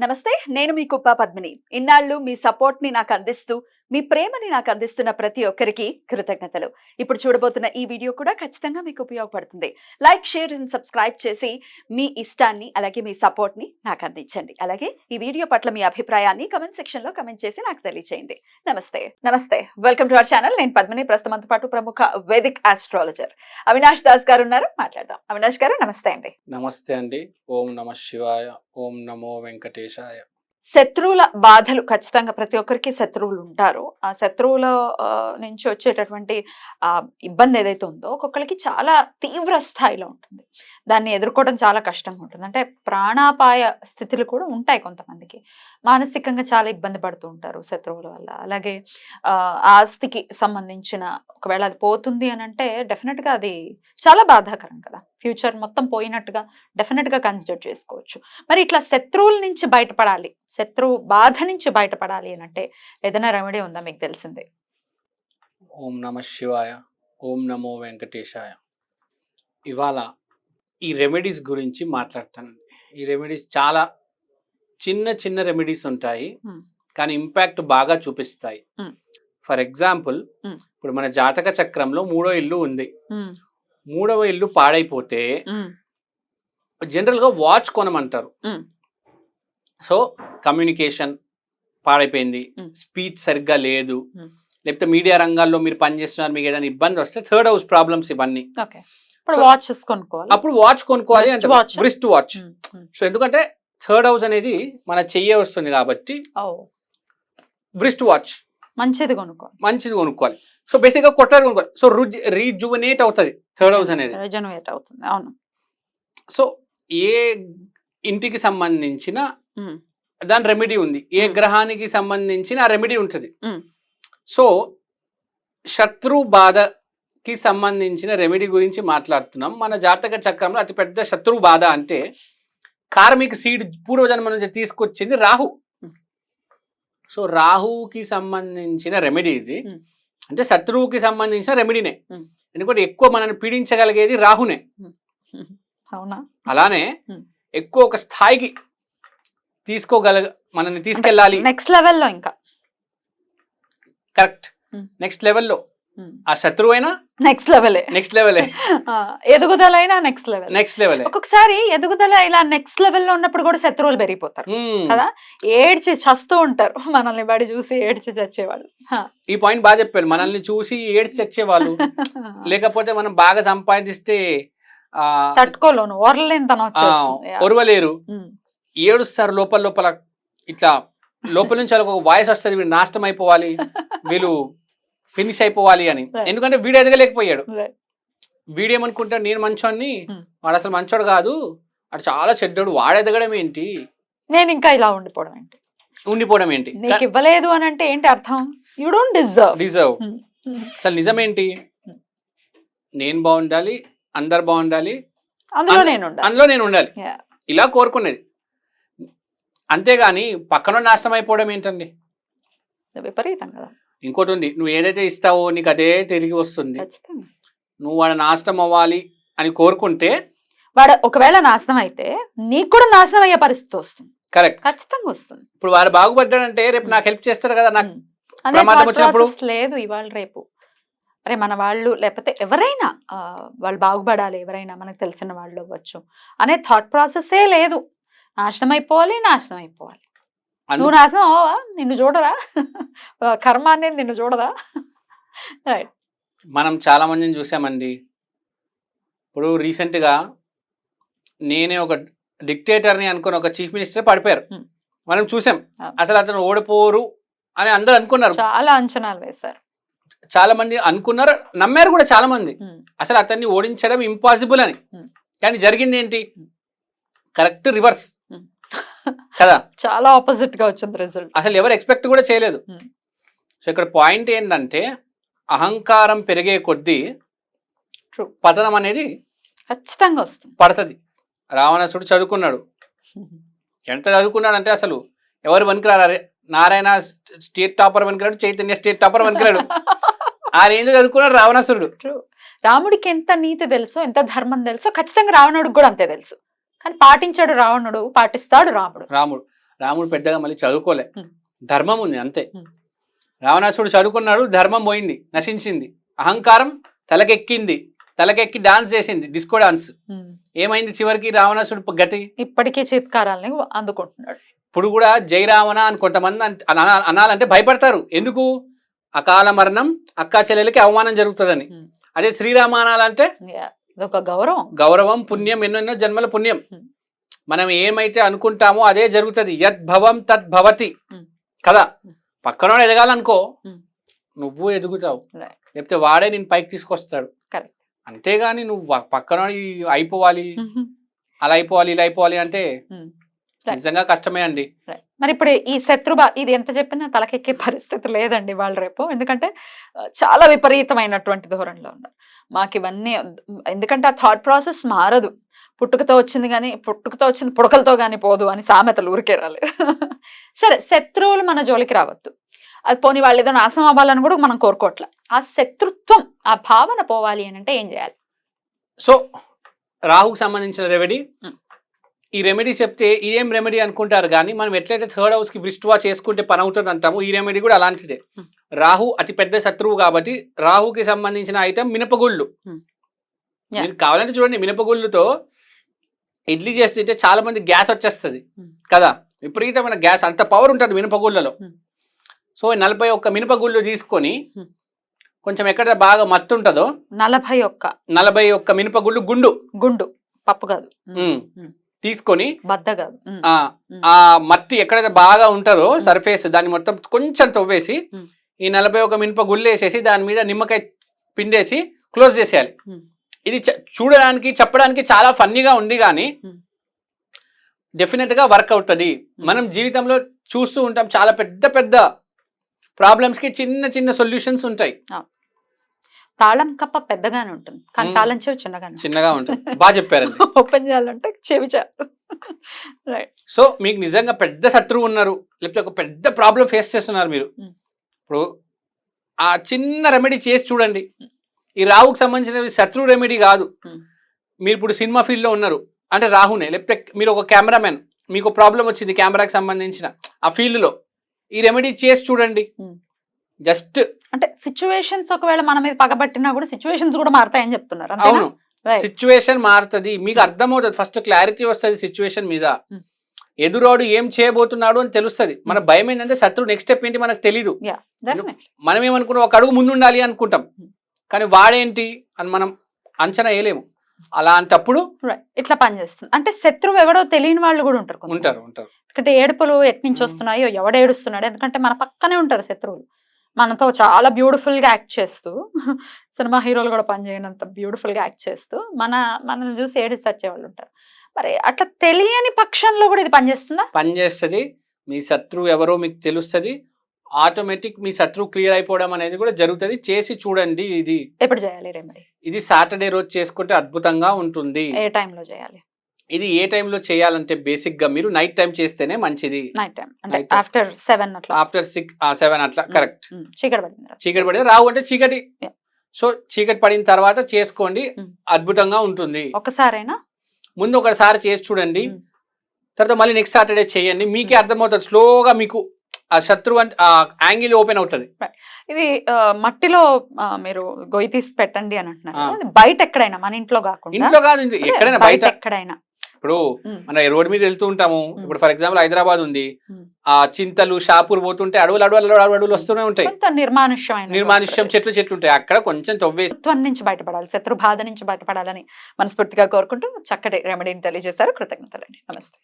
నమస్తే, నేను మీ కుప్ప పద్మిని. ఇన్నాళ్ళు మీ సపోర్ట్ ని నాకు అందిస్తూ, మీ ప్రేమని నాకు అందిస్తున్న ప్రతి ఒక్కరికి కృతజ్ఞతలు. ఇప్పుడు చూడబోతున్న ఈ వీడియో కూడా ఖచ్చితంగా మీకు ఉపయోగపడుతుంది. లైక్, షేర్ అండ్ సబ్స్క్రైబ్ చేసి మీ ఇష్టాన్ని అలాగే మీ సపోర్ట్ ని నాకు అందించండి. అలాగే ఈ వీడియో పట్ల మీ అభిప్రాయాన్ని కమెంట్ సెక్షన్ లో కమెంట్ చేసి నాకు తెలియజేయండి. నమస్తే, వెల్కమ్ టు అవర్ ఛానల్. నేను పద్మిని. ప్రస్తుతంతో పాటు ప్రముఖ వేదిక్ ఆస్ట్రాలజర్ అవినాష్ దాస్ గారు ఉన్నారు. మాట్లాడదాం. అవినాష్ గారు నమస్తే అండి. నమస్తే అండి. ఓం నమ శివాయ. ఓం నమో వెంకటేశాయ. శత్రువుల బాధలు ఖచ్చితంగా ప్రతి ఒక్కరికి శత్రువులు ఉంటారు. ఆ శత్రువుల నుంచి వచ్చేటటువంటి ఇబ్బంది ఏదైతే ఉందో ఒక్కొక్కరికి చాలా తీవ్ర స్థాయిలో ఉంటుంది. దాన్ని ఎదుర్కోవడం చాలా కష్టంగా ఉంటుంది. అంటే ప్రాణాపాయ స్థితులు కూడా ఉంటాయి కొంతమందికి. మానసికంగా చాలా ఇబ్బంది పడుతూ ఉంటారు శత్రువుల వల్ల. అలాగే ఆస్తికి సంబంధించిన ఒకవేళ అది పోతుంది అని అంటే డెఫినెట్ గా అది చాలా బాధాకరం కదా. ఫ్యూచర్ మొత్తం పోయినట్టుగా డెఫినెట్ గా కన్సిడర్ చేసుకోవచ్చు. మరి ఇట్లా శత్రువుల నుంచి బయటపడాలి, శత్రువు బాధ నుంచి బయటపడాలి అని అంటే ఏదైనా రెమెడీ ఉందా మీకు తెలిసిందే? ఓం నమ శివాయ. ఓం నమో వెంకటేశాయ. ఇవాళ ఈ రెమెడీస్ గురించి మాట్లాడతానండి. ఈ రెమెడీస్ చాలా చిన్న చిన్న రెమెడీస్ ఉంటాయి, కానీ ఇంపాక్ట్ బాగా చూపిస్తాయి. ఫర్ ఎగ్జాంపుల్, ఇప్పుడు మన జాతక చక్రంలో 3వ ఇల్లు ఉంది. 3వ ఇల్లు పాడైపోతే జనరల్ గా వాచ్ కొనమంటారు. సో కమ్యూనికేషన్ పాడైపోయింది, స్పీచ్ సరిగ్గా లేదు, లేకపోతే మీడియా రంగాల్లో మీరు పనిచేస్తున్నారు, మీకు ఏదైనా ఇబ్బంది వస్తే థర్డ్ హౌస్ ప్రాబ్లమ్స్ ఇవన్నీ. అప్పుడు వాచ్ కొనుక్కోవాలి అంటే బ్రిస్ట్ వాచ్. సో ఎందుకంటే థర్డ్ హౌస్ అనేది మన చెయ్యే వస్తుంది కాబట్టి బ్రిస్ట్ వాచ్ మంచిది కొనుక్కోవాలి. సో బేసిక్ గా కొత్తది కొనుక్కోవాలి. సో రీజువనేట్ అవుతుంది థర్డ్ హౌస్ అనేది. అవును. సో ఏ ఇంటికి సంబంధించిన దాని రెమెడీ ఉంది, ఏ గ్రహానికి సంబంధించిన ఆ రెమెడీ ఉంటుంది. సో శత్రు బాధకి సంబంధించిన రెమెడీ గురించి మాట్లాడుతున్నాం. మన జాతక చక్రంలో అతిపెద్ద శత్రు బాధ అంటే కార్మిక సీడ్ పూర్వజన్మ నుంచి తీసుకొచ్చింది రాహు. సో రాహుకి సంబంధించిన రెమెడీ ఇది. అంటే శత్రువుకి సంబంధించిన రెమెడీనే. ఎందుకంటే ఎక్కువ మనల్ని పీడించగలిగేది రాహునే. అవునా? అలానే ఎక్కువ ఒక స్థాయికి మనల్ని తీసుకెళ్ళాలి, నెక్స్ట్ లెవెల్లో, ఇంకా కరెక్ట్ నెక్స్ట్ లెవెల్లో. ఆ శత్రువు అయినా నెక్స్ట్ లెవెలే, ఎదుగుదలైనా నెక్స్ట్ లెవెల్. ఒక్కొక్కసారి ఎదుగుదల ఇలా నెక్స్ట్ లెవెల్లో ఉన్నప్పుడు కూడా శత్రువులు పెరిగిపోతారు కదా, ఏడ్చి చస్తూ ఉంటారు. మనల్ని బడి చూసి ఏడ్చి చచ్చేవాళ్ళు. ఈ పాయింట్ బాగా చెప్పారు. మనల్ని చూసి ఏడ్చి చచ్చేవాళ్ళు, లేకపోతే మనం బాగా సంపాదిస్తే తట్టుకోలేను, ఒరవలేరు, ఏడుస్తారు లోపల. ఇట్లా లోపల నుంచి వాళ్ళకి ఒక వాయిస్ వస్తుంది, వీడు నాశనం అయిపోవాలి, వీళ్ళు ఫినిష్ అయిపోవాలి అని. ఎందుకంటే వీడు ఎదగలేకపోయాడు. వీడేమనుకుంటాడు, నేను మంచోడిని, వాడు అసలు మంచోడు కాదు, వాడు చాలా చెడ్డోడు, వాడు ఎదగడం ఏంటి, నేను ఇంకా ఇలా ఉండిపోవడం ఏంటి, నీకు ఇవ్వలేదు అని అంటే ఏంటి అర్థం? You don't deserve. అసలు నిజమేంటి? నేను బాగుండాలి, అందరు బాగుండాలి, అందులో నేను ఉండాలి, ఇలా కోరుకునేది. అంతేగాని పక్కన నాశనం అయిపోవడం ఏంటండి? విపరీతం కదా. ఇంకోటి ఉంది, నువ్వు ఏదైతే ఇస్తావో నీకు అదే తిరిగి వస్తుంది. నువ్వు వాడు నాశనం అవ్వాలి అని కోరుకుంటే వాడు ఒకవేళ నాశనం అయితే నీకు కూడా నాశనం అయ్యే పరిస్థితి వస్తుంది. కరెక్ట్, ఖచ్చితంగా వస్తుంది. ఇప్పుడు వాడు బాగుపడ్డాడంటే రేపు నాకు హెల్ప్ చేస్తాడు కదా, నాకు ప్రమాదం వచ్చినప్పుడు. లేదు ఇవాళ రేపు అరే మన వాళ్ళు లేకపోతే ఎవరైనా వాళ్ళు బాగుపడాలి, ఎవరైనా మనకు తెలిసిన వాళ్ళు అవ్వచ్చు అనే థాట్ ప్రాసెసే లేదు. నాశనం అయిపోవాలి. నువ్వు నాశనం అవ్వవా? నిన్ను చూడరా? కర్మ అనేది నిన్ను చూడదా? రైట్. మనం చాలా మందిని చూసామండి. ఇప్పుడు రీసెంట్గా నేనే ఒక డిక్టేటర్ని అనుకుని ఒక చీఫ్ మినిస్టర్ పడిపోయారు. మనం చూసాం. అసలు అతను ఓడిపోరు అని అందరూ అనుకున్నారు, చాలా అంచనాలు వేశారు, చాలా మంది అనుకున్నారు, నమ్మారు కూడా చాలా మంది. అసలు అతన్ని ఓడించడం ఇంపాసిబుల్ అని. కానీ జరిగింది ఏంటి? కరెక్ట్ రివర్స్ కదా, చాలా ఆపోజిట్ గా వచ్చింది రిజల్ట్. అసలు ఎవరు ఎక్స్పెక్ట్ కూడా చేయలేదు. సో ఇక్కడ పాయింట్ ఏంటంటే అహంకారం పెరిగే కొద్దీ పతనం అనేది ఖచ్చితంగా వస్తుంది, పడుతుంది. రావణాసుడు చదువుకున్నాడు. ఎంత చదువుకున్నాడు అంటే అసలు ఎవరు పనికిరారు. నారాయణ స్టేట్ టాపర్ పనికిరాడు, చైతన్య స్టేట్ టాపర్ పనికిరాడు. ఆ రేంజ్ చదువుకున్నాడు రావణాసురుడు. రాముడికి ఎంత నీతి తెలుసో, ఎంత ధర్మం తెలుసో ఖచ్చితంగా రావణుడికి కూడా అంతే తెలుసు. కానీ పాటించాడు రావణుడు, పాటిస్తాడు రాముడు. రాముడు పెద్దగా మళ్ళీ చదువుకోలే, Hmm. ధర్మం ఉంది అంతే. Hmm. రావణాసుడు చదువుకున్నాడు, ధర్మం పోయింది, నశించింది, అహంకారం తలకెక్కి డాన్స్ చేసింది, డిస్కో డాన్స్. ఏమైంది చివరికి రావణాసుడు గతి? ఇప్పటికీ చిత్కారాలని అందుకుంటున్నాడు. ఇప్పుడు కూడా జై రావణ అని కొంతమంది అనాలంటే భయపడతారు. ఎందుకు? అకాల మరణం, అక్కా చెల్లెలకి అవమానం జరుగుతుందని. Hmm. అదే శ్రీరామ అనాలంటే అదొక గౌరవం, గౌరవం, పుణ్యం, ఎన్నెన్నో జన్మల పుణ్యం. Hmm. మనం ఏమైతే అనుకుంటామో అదే జరుగుతుంది. యద్భవం తద్భవతి Hmm. కదా. పక్కన ఎదగాలనుకో, Hmm. నువ్వు ఎదుగుతావు, Right. లేకపోతే వాడే నేను పైకి తీసుకొస్తాడు. Correct. అంతేగాని నువ్వు పక్కన అయిపోవాలి, Mhm. అలా అయిపోవాలి, ఇలా అయిపోవాలి అంటే Hmm. Right. నిజంగా కష్టమే అండి. Right. మరి ఇప్పుడు ఈ ఇది ఎంత చెప్పినా తలకెక్కే పరిస్థితి లేదండి వాళ్ళు రేపు. ఎందుకంటే చాలా విపరీతమైనటువంటి ధోరణిలో ఉన్నారు. మాకు ఇవన్నీ ఎందుకంటే ఆ థాట్ ప్రాసెస్ మారదు. పుట్టుకతో వచ్చింది పుడకలతో కానీ పోదు అని సామెతలు ఊరికే రాలేదు. సరే, శత్రువులు మన జోలికి రావద్దు, అది పోనీ వాళ్ళు ఏదో నాశనం అవ్వాలని కూడా మనం కోరుకోవట్లే. ఆ శత్రుత్వం, ఆ భావన పోవాలి అని అంటే ఏం చేయాలి? సో రాహుకు సంబంధించిన రెమెడీ, Hmm. ఈ రెమెడీ చెప్తే ఏం రెమెడీ అనుకుంటారు, కానీ మనం ఎట్లయితే థర్డ్ హౌస్ కి బ్రిస్ట్వా చేసుకుంటే పని అవుతుంది అంటాము, ఈ రెమెడీ కూడా అలాంటిదే. Hmm. రాహు అతి పెద్ద శత్రువు కాబట్టి రాహుకి సంబంధించిన ఐటమ్ మినపగుళ్ళు. Hmm. Yeah. మీరు కావాలంటే చూడండి, మినపగుళ్ళుతో ఇడ్లీ చేస్తుంటే చాలా మంది గ్యాస్ వచ్చేస్తుంది Hmm. కదా, విపరీతమైన గ్యాస్, అంత పవర్ ఉంటుంది మినపగుళ్ళలో. Hmm. సో 41 మినపగుళ్ళు తీసుకొని Hmm. కొంచెం ఎక్కడ బాగా మత్తు ఉంటుందో 41 మినపగుళ్ళు గుండు పప్పు కాదు, తీసుకొని బద్ద కాదు, ఆ మట్టి ఎక్కడైతే బాగా ఉంటుందో సర్ఫేస్, దాన్ని మొత్తం కొంచెం తవ్వేసి ఈ 41 మినప గుళ్ళు వేసేసి దాని మీద నిమ్మకాయ పిండేసి క్లోజ్ చేసేయాలి. ఇది చూడడానికి చెప్పడానికి చాలా ఫన్నీగా ఉంది, కానీ డెఫినెట్ గా వర్క్ అవుతుంది. మనం జీవితంలో చూస్తూ ఉంటాం, చాలా పెద్ద పెద్ద ప్రాబ్లమ్స్ కి చిన్న చిన్న సొల్యూషన్స్ ఉంటాయి. తాళం కప్ప పెద్దగానే ఉంటుంది, కానీ తాళం చెవి చిన్నగా ఉంటుంది. బాగా చెప్పారండి. ఓపెన్ చేయాలంటే చెవి చాలు. రైట్. సో మీకు నిజంగా పెద్ద శత్రువు ఉన్నారు, లేకపోతే ఒక పెద్ద ప్రాబ్లం ఫేస్ చేస్తున్నారు మీరు, ఇప్పుడు ఆ చిన్న రెమెడీ చేసి చూడండి. ఈ రాహుకు సంబంధించిన శత్రు రెమెడీ కాదు. మీరు ఇప్పుడు సినిమా ఫీల్డ్ లో ఉన్నారు అంటే రాహునే, లేకపోతే మీరు ఒక కెమెరామెన్, మీకు ప్రాబ్లం వచ్చింది కెమెరాకి సంబంధించిన ఆ ఫీల్డ్ లో, ఈ రెమెడీ చేసి చూడండి. జస్ట్ అంటే సిచ్యువేషన్స్ ఒకవేళ మన మీద పగబట్టినా కూడా సిచ్యువేషన్స్ కూడా మారుతాయని చెప్తున్నారు. అవును, సిచ్యువేషన్ మారుతుంది, మీకు అర్థమవుతుంది, ఫస్ట్ క్లారిటీ వస్తుంది సిచ్యువేషన్ మీద, ఎదురోడు ఏం చేయబోతున్నాడు అని తెలుస్తుంది. మన భయం ఏంటంటే శత్రువు నెక్స్ట్ స్టెప్ ఏంటి మనకు తెలీదు. మనం ఏమనుకున్నాం, ఒక అడుగు ముందు ఉండాలి అనుకుంటాం, కానీ వాడేంటి అని మనం అంచనా వేయలేము. అలాంటప్పుడు ఇట్లా పనిచేస్తుంది. అంటే శత్రువు ఎవడో తెలియని వాళ్ళు కూడా ఉంటారు. ఎందుకంటే ఏడుపులు ఎట్నుంచి వస్తున్నాయో, ఎవడు ఏడుస్తున్నాడు, ఎందుకంటే మన పక్కనే ఉంటారు శత్రువులు, మనతో చాలా బ్యూటిఫుల్ గా యాక్ట్ చేస్తూ, సినిమా హీరోలు కూడా పనిచేయనంత బ్యూటిఫుల్ గా యాక్ట్ చేస్తూ మనల్ని చూసి ఏడిసి వచ్చేవాళ్ళు ఉంటారు. మరి అట్లా తెలియని పక్షంలో కూడా ఇది పనిచేస్తుందా? పనిచేస్తుంది. మీ శత్రువు ఎవరో మీకు తెలుస్తుంది, ఆటోమేటిక్ మీ శత్రువు క్లియర్ అయిపోవడం అనేది కూడా జరుగుతుంది. చేసి చూడండి. ఇది ఎప్పుడు చేయాలి రెమెడీ? ఇది సాటర్డే రోజు చేసుకుంటే అద్భుతంగా ఉంటుంది. ఏ టైంలో చేయాలి? ఇది ఏ టైంలో చేయాలంటే బేసిక్ గా మీరు నైట్ టైం చేస్తేనే మంచిది. నైట్ టైం అంటే ఆఫ్టర్ 7 అట్లా, ఆఫ్టర్ 7 అట్లా, కరెక్ట్. చీకటి పడింది రావు అంటే చీకటి, సో చీకటి పడిన తర్వాత చేసుకోండి, అద్భుతంగా ఉంటుంది. ఒకసారైనా ముందు ఒకసారి చేసి చూడండి, తర్వాత మళ్ళీ నెక్స్ట్ సాటర్డే చేయండి, మీకే అర్థమవుతుంది. స్లోగా మీకు ఆ శత్రువు అంటే ఆ యాంగిల్ ఓపెన్ అవుతుంది. ఇది మట్టిలో మీరు గొయ్యి తీసి పెట్టండి అని అంటున్నారు. బయట ఎక్కడైనా, మన ఇంట్లో కాకుండా? ఇంట్లో కాదు, ఎక్కడైనా, బయట ఎక్కడైనా. ఇప్పుడు మన రోడ్ మీద వెళ్తూ ఉంటాము, ఇప్పుడు ఫర్ ఎగ్జాంపుల్ హైదరాబాద్ ఉంది, ఆ చింతలు షాపూర్ పోతుంటే అడవులు వస్తూనే ఉంటాయి, నిర్మానుష్యం చెట్లు ఉంటాయి, అక్కడ కొంచెం తవ్వేసి నుంచి బయటపడాలి, శత్రు బాధ నుంచి బయటపడాలని మనస్ఫూర్తిగా కోరుకుంటూ చక్కటి రెమెడీని తెలియజేశారు. కృతజ్ఞతలండి. నమస్తే.